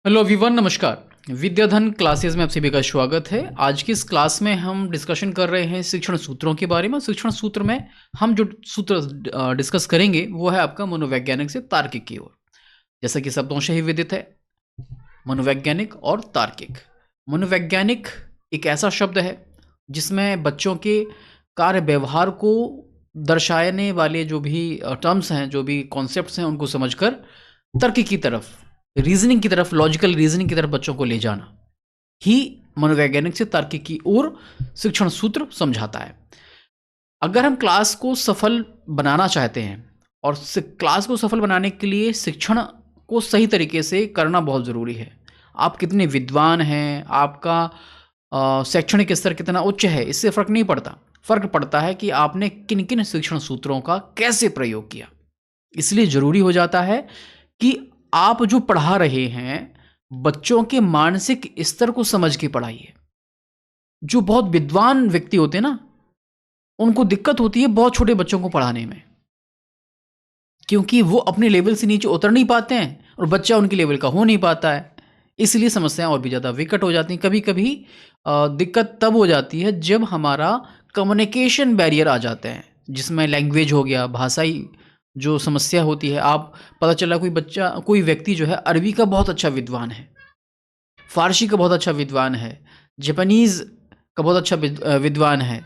Hello everyone, नमस्कार। विद्याधन classes में आप सभी का स्वागत है। आज की इस क्लास में हम डिस्कशन कर रहे हैं शिक्षण सूत्रों के बारे में। शिक्षण सूत्र में हम जो सूत्र डिस्कस करेंगे वो है आपका मनोवैज्ञानिक से तार्किक की ओर। जैसा कि शब्दों से ही विदित है, मनोवैज्ञानिक और तार्किक। मनोवैज्ञानिक एक ऐसा शब्द है जिसमें बच्चों के कार्य व्यवहार को दर्शाने वाले जो भी टर्म्स हैं, जो भी कॉन्सेप्ट्स हैं, उनको समझकर तर्क की तरफ, रीजनिंग की तरफ, लॉजिकल रीजनिंग की तरफ बच्चों को ले जाना ही मनोवैज्ञानिक से तार्किक की ओर शिक्षण सूत्र समझाता है। अगर हम क्लास को सफल बनाना चाहते हैं और क्लास को सफल बनाने के लिए शिक्षण को सही तरीके से करना बहुत ज़रूरी है। आप कितने विद्वान हैं, आपका शैक्षणिक स्तर कितना उच्च है, इससे फ़र्क नहीं पड़ता। फ़र्क पड़ता है कि आपने किन किन शिक्षण सूत्रों का कैसे प्रयोग किया। इसलिए ज़रूरी हो जाता है कि आप जो पढ़ा रहे हैं बच्चों के मानसिक स्तर को समझ के पढ़ाइए। जो बहुत विद्वान व्यक्ति होते हैं ना, उनको दिक्कत होती है बहुत छोटे बच्चों को पढ़ाने में, क्योंकि वो अपने लेवल से नीचे उतर नहीं पाते हैं और बच्चा उनके लेवल का हो नहीं पाता है। इसलिए समस्याएं और भी ज़्यादा विकट हो जाती हैं। कभी कभी दिक्कत तब हो जाती है जब हमारा कम्युनिकेशन बैरियर आ जाते हैं, जिसमें लैंग्वेज हो गया, भाषाई जो समस्या होती है। आप पता चला कोई व्यक्ति जो है अरबी का बहुत अच्छा विद्वान है, फारसी का बहुत अच्छा विद्वान है, जापानीज़ का बहुत अच्छा विद्वान है,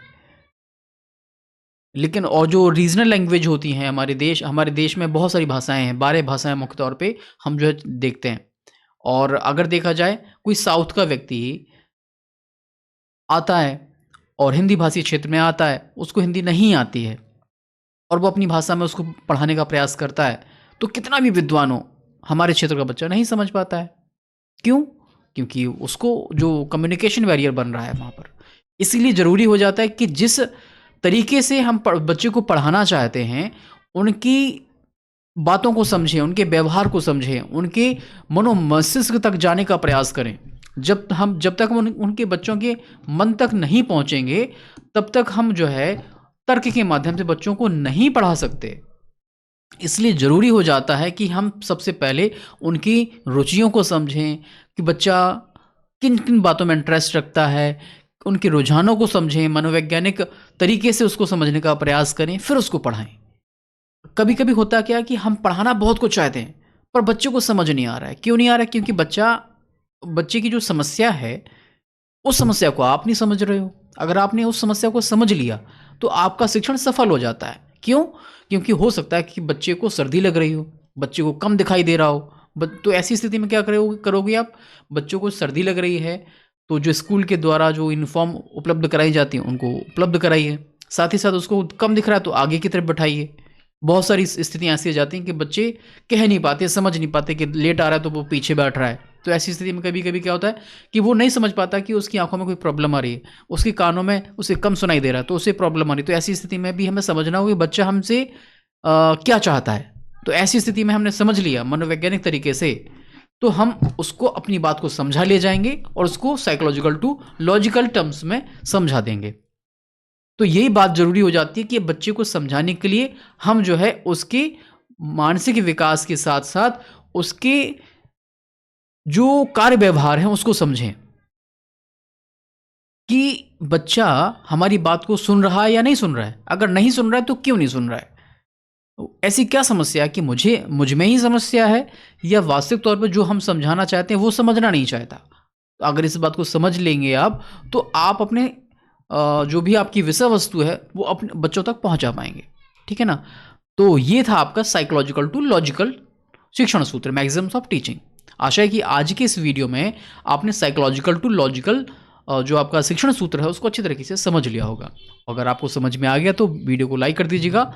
लेकिन और जो रीजनल लैंग्वेज होती हैं, हमारे देश में बहुत सारी भाषाएं हैं, 12 भाषाएं मुख्य तौर पे हम जो है देखते हैं। और अगर देखा जाए, कोई साउथ का व्यक्ति आता है और हिंदी भाषी क्षेत्र में आता है, उसको हिंदी नहीं आती है और वो अपनी भाषा में उसको पढ़ाने का प्रयास करता है, तो कितना भी विद्वान हो, हमारे क्षेत्र का बच्चा नहीं समझ पाता है। क्यों? क्योंकि उसको जो कम्युनिकेशन बैरियर बन रहा है वहाँ पर। इसीलिए ज़रूरी हो जाता है कि जिस तरीके से हम बच्चे को पढ़ाना चाहते हैं, उनकी बातों को समझें, उनके व्यवहार को समझें, उनके मनोमस्तिष्क तक जाने का प्रयास करें। जब तक हम उनके बच्चों के मन तक नहीं पहुँचेंगे, तब तक हम जो है तर्क के माध्यम से बच्चों को नहीं पढ़ा सकते। इसलिए ज़रूरी हो जाता है कि हम सबसे पहले उनकी रुचियों को समझें कि बच्चा किन किन बातों में इंटरेस्ट रखता है, उनके रुझानों को समझें, मनोवैज्ञानिक तरीके से उसको समझने का प्रयास करें, फिर उसको पढ़ाएं। कभी कभी होता क्या है कि हम पढ़ाना बहुत कुछ चाहते हैं पर बच्चे को समझ नहीं आ रहा है। क्यों नहीं आ रहा है? क्योंकि बच्चे की जो समस्या है, उस समस्या को आप नहीं समझ रहे हो। अगर आपने उस समस्या को समझ लिया तो आपका शिक्षण सफल हो जाता है। क्यों? क्योंकि हो सकता है कि बच्चे को सर्दी लग रही हो, बच्चे को कम दिखाई दे रहा हो। तो ऐसी स्थिति में क्या करोगे आप? बच्चों को सर्दी लग रही है तो जो स्कूल के द्वारा जो यूनिफॉर्म उपलब्ध कराई जाती हैं उनको उपलब्ध कराइए। साथ ही साथ उसको कम दिख रहा है तो आगे की तरफ बैठाइए। बहुत सारी स्थितियाँ ऐसी आ जाती हैं कि बच्चे कह नहीं पाते, समझ नहीं पाते कि लेट आ रहा है तो वो पीछे बैठ रहा है। तो ऐसी स्थिति में कभी कभी क्या होता है कि वो नहीं समझ पाता कि उसकी आंखों में कोई प्रॉब्लम आ रही है, उसके कानों में उसे कम सुनाई दे रहा है तो उसे प्रॉब्लम आ रही है। तो ऐसी स्थिति में भी हमें समझना होगा कि बच्चा हमसे क्या चाहता है। तो ऐसी स्थिति में हमने समझ लिया मनोवैज्ञानिक तरीके से, तो हम उसको अपनी बात को समझा ले जाएंगे और उसको साइकोलॉजिकल टू लॉजिकल टर्म्स में समझा देंगे। तो यही बात ज़रूरी हो जाती है कि बच्चे को समझाने के लिए हम जो है उसके मानसिक विकास के साथ साथ उसके जो कार्य व्यवहार हैं उसको समझें कि बच्चा हमारी बात को सुन रहा है या नहीं सुन रहा है। अगर नहीं सुन रहा है तो क्यों नहीं सुन रहा है? तो ऐसी क्या समस्या है कि मुझ में ही समस्या है, या वास्तविक तौर पर जो हम समझाना चाहते हैं वो समझना नहीं चाहता? तो अगर इस बात को समझ लेंगे आप, तो आप अपने जो भी आपकी विषय वस्तु है वो अपने बच्चों तक पहुंचा पाएंगे। ठीक है ना? तो ये था आपका साइकोलॉजिकल टू लॉजिकल शिक्षण सूत्र, मैक्सिम्स ऑफ टीचिंग। आशा है कि आज के इस वीडियो में आपने साइकोलॉजिकल टू लॉजिकल जो आपका शिक्षण सूत्र है उसको अच्छी तरीके से समझ लिया होगा। अगर आपको समझ में आ गया तो वीडियो को लाइक कर दीजिएगा,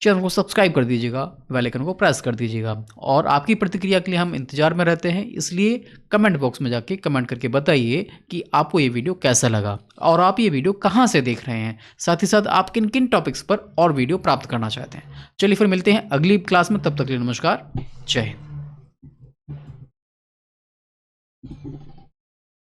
चैनल को सब्सक्राइब कर दीजिएगा, बेल आइकन को प्रेस कर दीजिएगा। और आपकी प्रतिक्रिया के लिए हम इंतजार में रहते हैं, इसलिए कमेंट बॉक्स में जाके कमेंट करके बताइए कि आपको ये वीडियो कैसा लगा और आप ये वीडियो कहाँ से देख रहे हैं। साथ ही साथ आप किन किन टॉपिक्स पर और वीडियो प्राप्त करना चाहते हैं। चलिए फिर मिलते हैं अगली क्लास में, तब तक के लिए नमस्कार, जय हिंद।